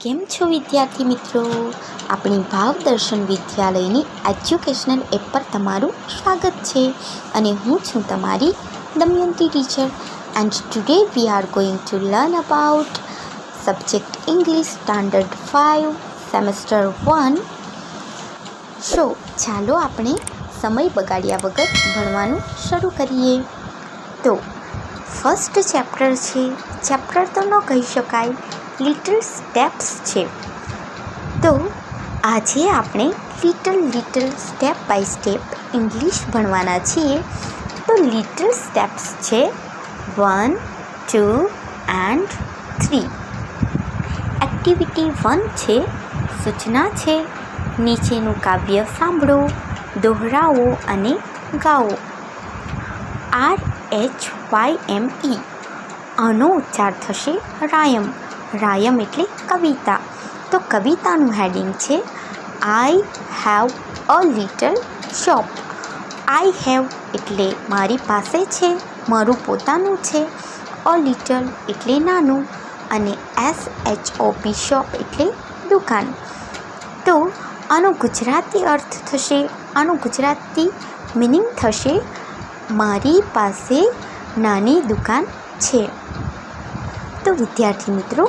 કેમ છો વિદ્યાર્થી મિત્રો? આપણી ભાવદર્શન વિદ્યાલયની એજ્યુકેશનલ એપ પર તમારું સ્વાગત છે અને હું છું તમારી Damayanti teacher. And today we are going to learn about subject English standard 5 semester 1. સો ચાલો આપણે સમય બગાડ્યા વગર ભણવાનું શરૂ કરીએ. તો ફર્સ્ટ ચેપ્ટર છે, ચેપ્ટર તો ન કહી શકાય, લિટલ સ્ટેપ્સ છે. તો આજે આપણે little step by step English ભણવાના છીએ. તો લિટલ સ્ટેપ્સ છે 1, 2 એન્ડ 3. એક્ટિવિટી 1 છે, સૂચના છે, નીચેનું કાવ્ય સાંભળો, દોહરાવો અને ગાઓ. RHYME, આનો ઉચ્ચાર થશે રાયમ. રાયમ એટલે કવિતા. તો કવિતાનું હેડિંગ છે આઈ have a little shop. I have એટલે મારી પાસે છે, મારું પોતાનું છે. અ લિટલ એટલે નાનું અને SHOP શોપ એટલે દુકાન. તો આનો ગુજરાતી અર્થ થશે, આનું ગુજરાતી મિનિંગ થશે મારી પાસે નાની દુકાન છે. તો વિદ્યાર્થી મિત્રો,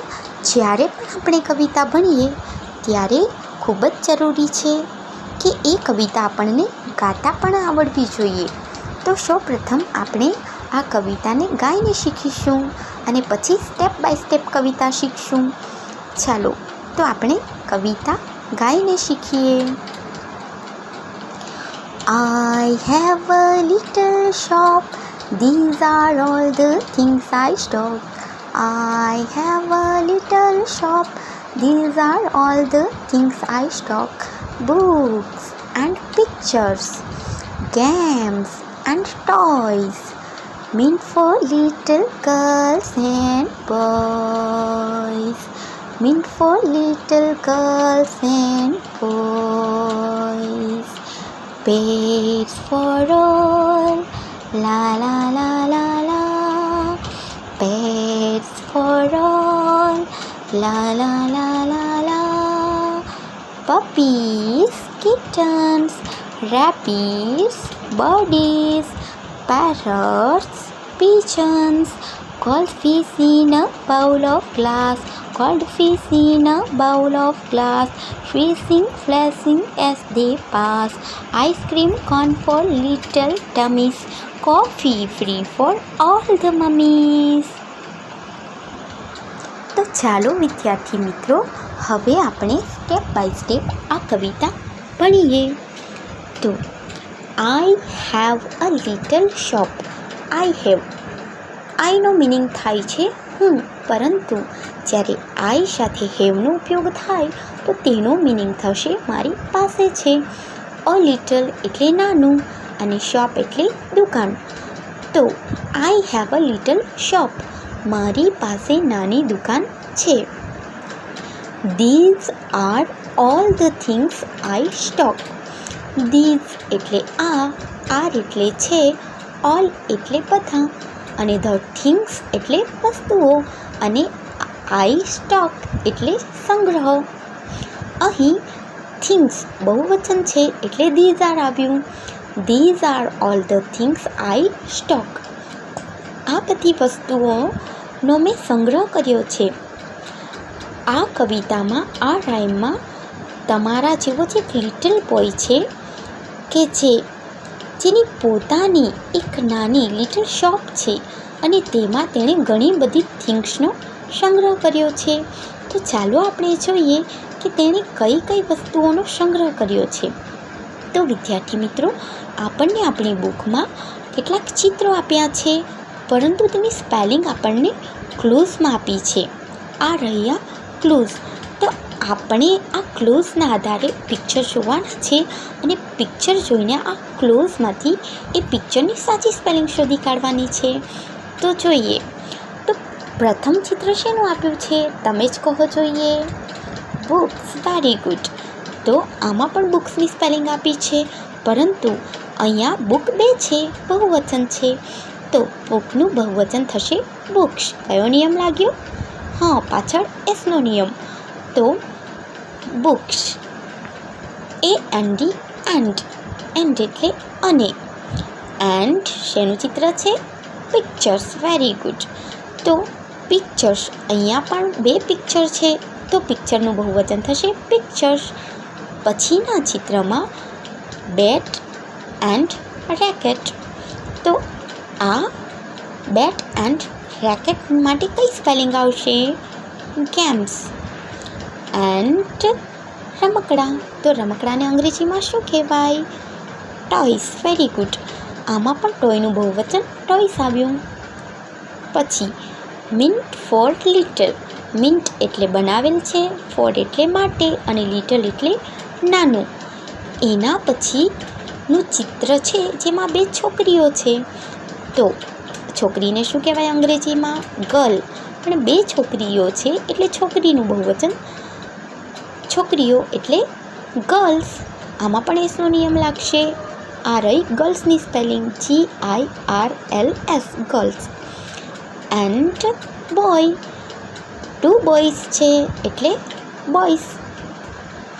જ્યારે પણ આપણે કવિતા ભણીએ ત્યારે ખૂબ જ જરૂરી છે કે એ કવિતા આપણને ગાતા પણ આવડવી જોઈએ. તો સૌપ્રથમ આપણે આ કવિતાને ગાઈને શીખીશું અને પછી સ્ટેપ બાય સ્ટેપ કવિતા શીખશું. ચાલો તો આપણે કવિતા ગાઈને શીખીએ. I have a little shop, these are all the things I stock. I have a little shop, these are all the things I stock. Books and pictures, games and toys, meant for little girls and boys. Meant for little girls and boys. Pets for all, la la la la la. Pets for all, la la la la la. Puppies, kittens, rabbits, birdies, parrots, pigeons, goldfish in a bowl of glass. Goldfish in a bowl of glass, freezing, flashing as they pass. Ice cream cone for little tummies, coffee free for all the mummies. તો ચાલો વિદ્યાર્થી મિત્રો, હવે આપણે step by step આ કવિતા ભણીએ. તો I have a little shop. I have, આઈનો મિનિંગ થાય છે હું, પરંતુ જ્યારે આઈ સાથે હેવનો ઉપયોગ થાય તો તેનો મિનિંગ થશે મારી પાસે છે. અ લિટલ એટલે નાનું અને શોપ એટલે દુકાન. તો I have a little shop, મારી પાસે નાની દુકાન છે. These are all the things I stock. These એટલે આર એટલે છે, ઓલ એટલે બધા અને ધ થિંગ્સ એટલે વસ્તુઓ અને આઈ સ્ટોક એટલે સંગ્રહ. અહીં થિંગ્સ બહુવચન છે એટલે ધીઝ આર આવ્યું. This are all the things I stock. આ બધી વસ્તુઓનો મેં સંગ્રહ કર્યો છે. આ કવિતામાં, આ રાઇમમાં તમારા જેવો જે એક લિટલ બોય છે કે જેની પોતાની એક નાની લિટલ શોપ છે અને તેમાં તેણે ઘણી બધી થિંગ્સનો સંગ્રહ કર્યો છે. તો ચાલો આપણે જોઈએ કે તેણે કઈ કઈ વસ્તુઓનો સંગ્રહ કર્યો છે. તો વિદ્યાર્થી મિત્રો, આપણને આપણી બુકમાં કેટલાક ચિત્રો આપ્યા છે, પરંતુ તેની સ્પેલિંગ આપણને ક્લૂઝમાં આપી છે. આ રહ્યા ક્લૂઝ. તો આપણે આ ક્લૂઝના આધારે પિક્ચર જોવાના છે અને પિક્ચર જોઈને આ ક્લૂઝમાંથી એ પિક્ચરની સાચી સ્પેલિંગ શોધી કાઢવાની છે. તો જોઈએ. તો પ્રથમ ચિત્ર શેનું આપ્યું છે તમે જ કહો જોઈએ. બુક્સ. Very good. તો આમાં પણ બુક્સની સ્પેલિંગ આપી છે, પરંતુ અહીંયા બુક 2 છે, બહુવચન છે. તો બુકનું બહુવચન થશે બુક્સ. કયો નિયમ લાગ્યો? હા, પાછળ એસનો નિયમ. તો બુક્સ, AND, એન્ડ એટલે અને. એન્ડ શેનું ચિત્ર છે? પિક્ચર્સ. Very good. તો પિક્ચર્સ, અહીંયા પણ 2 પિક્ચર છે, તો પિક્ચરનું બહુવચન થશે પિક્ચર્સ. પછીના ચિત્રમાં બેટ એન્ડ રેકેટ. તો આ બેટ એન્ડ રેકેટ માટે કઈ સ્પેલિંગ આવશે? ગેમ્સ. એન્ડ રમકડા. તો રમકડાને અંગ્રેજીમાં શું કહેવાય? ટોયસ. Very good. આમાં પણ ટોયનું બહુવચન ટોયસ આવ્યું. પછી મિન્ટ ફોર લિટલ. મિન્ટ એટલે બનાવેલ છે, ફોર એટલે માટે અને લિટલ એટલે નાનું. એના પછીનું ચિત્ર છે જેમાં 2 છોકરીઓ છે. તો છોકરીને શું કહેવાય અંગ્રેજીમાં? ગર્લ. પણ 2 છોકરીઓ છે એટલે છોકરીનું બહુવચન છોકરીઓ એટલે ગર્લ્સ. આમાં પણ એસનો નિયમ લાગશે. આ રહી ગર્લ્સની spelling, GIRLS, girls. And boy. 2 boys છે એટલે બોયઝ.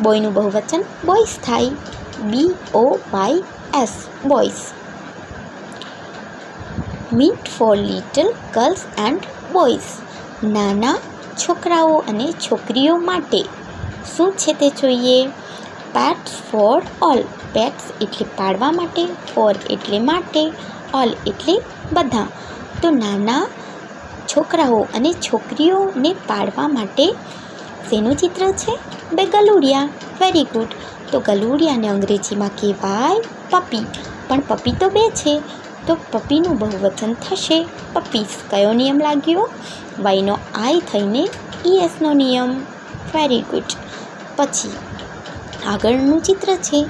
બોયનું બહુવચન બોયઝ થાય, BOYS, boys. Meant for little girls and boys. નાના છોકરાઓ અને છોકરીઓ માટે શું છે તે જોઈએ. Pets for all. પેટ્સ એટલે પાળવા માટે, ફોર એટલે માટે, ઓલ એટલે બધા. તો નાના છોકરાઓ અને છોકરીઓને પાળવા માટે શેનું ચિત્ર છે? 2 ગલુડિયા. Very good. તો ગલુડિયાને અંગ્રેજીમાં કહેવાય પપી. પણ પપી તો 2 છે, તો પપીનું બહુવચન થશે પપીસ. કયો નિયમ લાગ્યો? વાયનો આઈ થઈને ESનો નિયમ. Very good. પછી આગળનું ચિત્ર છે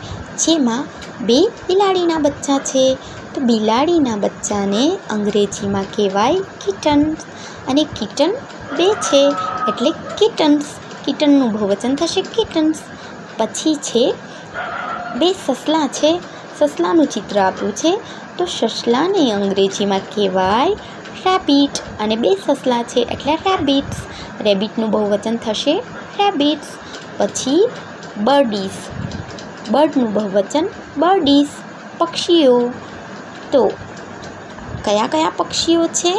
જેમાં 2 બિલાડીના બચ્ચા છે. તો બિલાડીના બચ્ચાને અંગ્રેજીમાં કહેવાય કિટન્સ. અને કિટન 2 છે એટલે કિટન્સ. કિટનનું બહુવચન થશે કિટન્સ. પછી છે 2 સસલા છે. સસલાનું ચિત્ર આપ્યું છે, તો સસલાને અંગ્રેજીમાં કહેવાય રેબિટ. અને 2 સસલા છે એટલે રેબિટ્સ. રેબિટનું બહુવચન થશે રેબિટ્સ. પછી બર્ડીસ. બર્ડનું બહુવચન બર્ડીસ, પક્ષીઓ. તો કયા કયા પક્ષીઓ છે?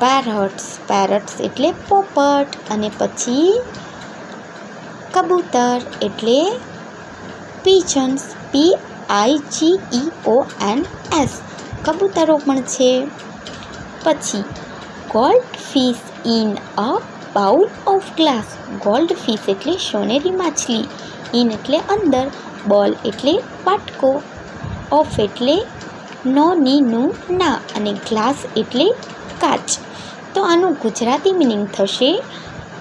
પેરટ્સ. પેરટ્સ એટલે પોપટ. અને પછી કબૂતર એટલે પીજન્સ, PIGEONS, કબૂતરો પણ છે. પછી gold fish in a bowl of glass. Gold fish એટલે સોનેરી માછલી, ઇન એટલે અંદર, બોલ એટલે વાટકો, ઓફ એટલે નો, ની, નું, ના, અને ગ્લાસ એટલે કાચ. તો આનું ગુજરાતી મિનિંગ થશે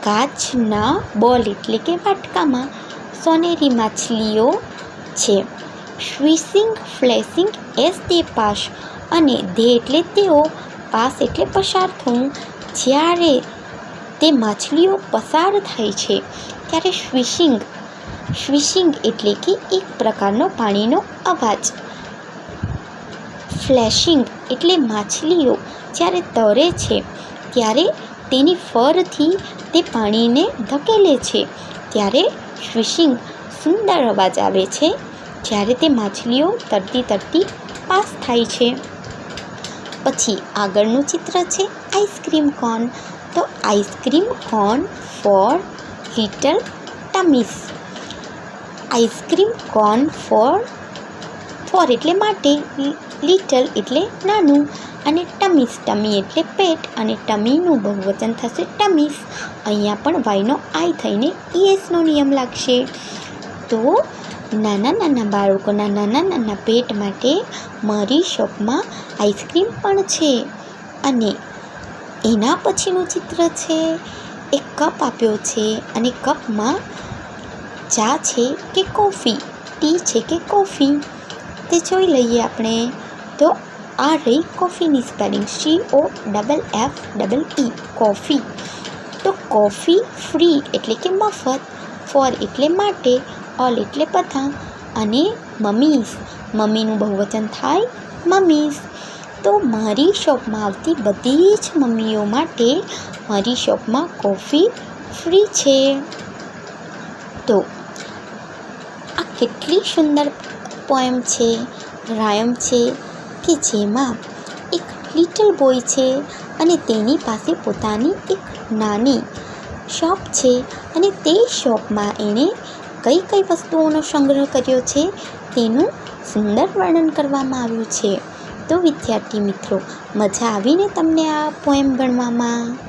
કાચના બોલ એટલે કે વાટકામાં સોનેરી માછલીઓ છે. સ્વિશિંગ ફ્લેશિંગ એઝ દે પાસ. અને દે એટલે તેઓ, પાસ એટલે પસાર થવું. જ્યારે તે માછલીઓ પસાર થાય છે ત્યારે સ્વિશિંગ એટલે કે એક પ્રકારનો પાણીનો અવાજ. ફ્લેશિંગ એટલે માછલીઓ જ્યારે તરે છે ત્યારે તેની ફરથી તે પાણીને ધકેલે છે ત્યારે સ્વિશિંગ સુંદર અવાજ આવે છે જ્યારે તે માછલીઓ તરતી પાસ થાય છે. પછી આગળનું ચિત્ર છે આઈસ્ક્રીમ કોન. તો આઈસ્ક્રીમ કોન ફોર લિટલ ટમીસ. આઈસ્ક્રીમ કોન ફોર એટલે માટે, લિટલ એટલે નાનું, અને ટમીસ, ટમી એટલે પેટ, અને ટમીનું બહુવચન થશે ટમીસ. અહીંયા પણ વાયનો આઈ થઈને ESનો નિયમ લાગશે. તો નાના બાળકોના નાના પેટ માટે મારી શોપમાં આઈસ્ક્રીમ પણ છે. અને એના પછીનું ચિત્ર છે, એક કપ આપ્યો છે અને કપમાં ચા છે કે કોફી, ટી છે કે કોફી, તે જોઈ લઈએ આપણે. તો આ રહી કોફીની સ્પેલિંગ, COFFE, કોફી. તો કોફી ફ્રી એટલે કે મફત, ફોર એટલે માટે, ઓલ એટલે બધા, અને મમીઝ, મમ્મીનું બહુવચન થાય મમીઝ. તો મારી શોપમાં આવતી બધી જ મમ્મીઓ માટે મારી શોપમાં કોફી ફ્રી છે. તો આ કેટલી સુંદર પોએમ છે, રાયમ છે કે જેમાં એક લિટલ બોય છે અને તેની પાસે પોતાની એક નાની શોપ છે અને તે શોપમાં એણે કઈ કઈ વસ્તુઓનો સંગ્રહ કર્યો છે તેનું સુંદર વર્ણન કરવામાં આવ્યું છે. તો વિદ્યાર્થી મિત્રો, મજા આવીને તમને આ પોએમ ભણવામાં?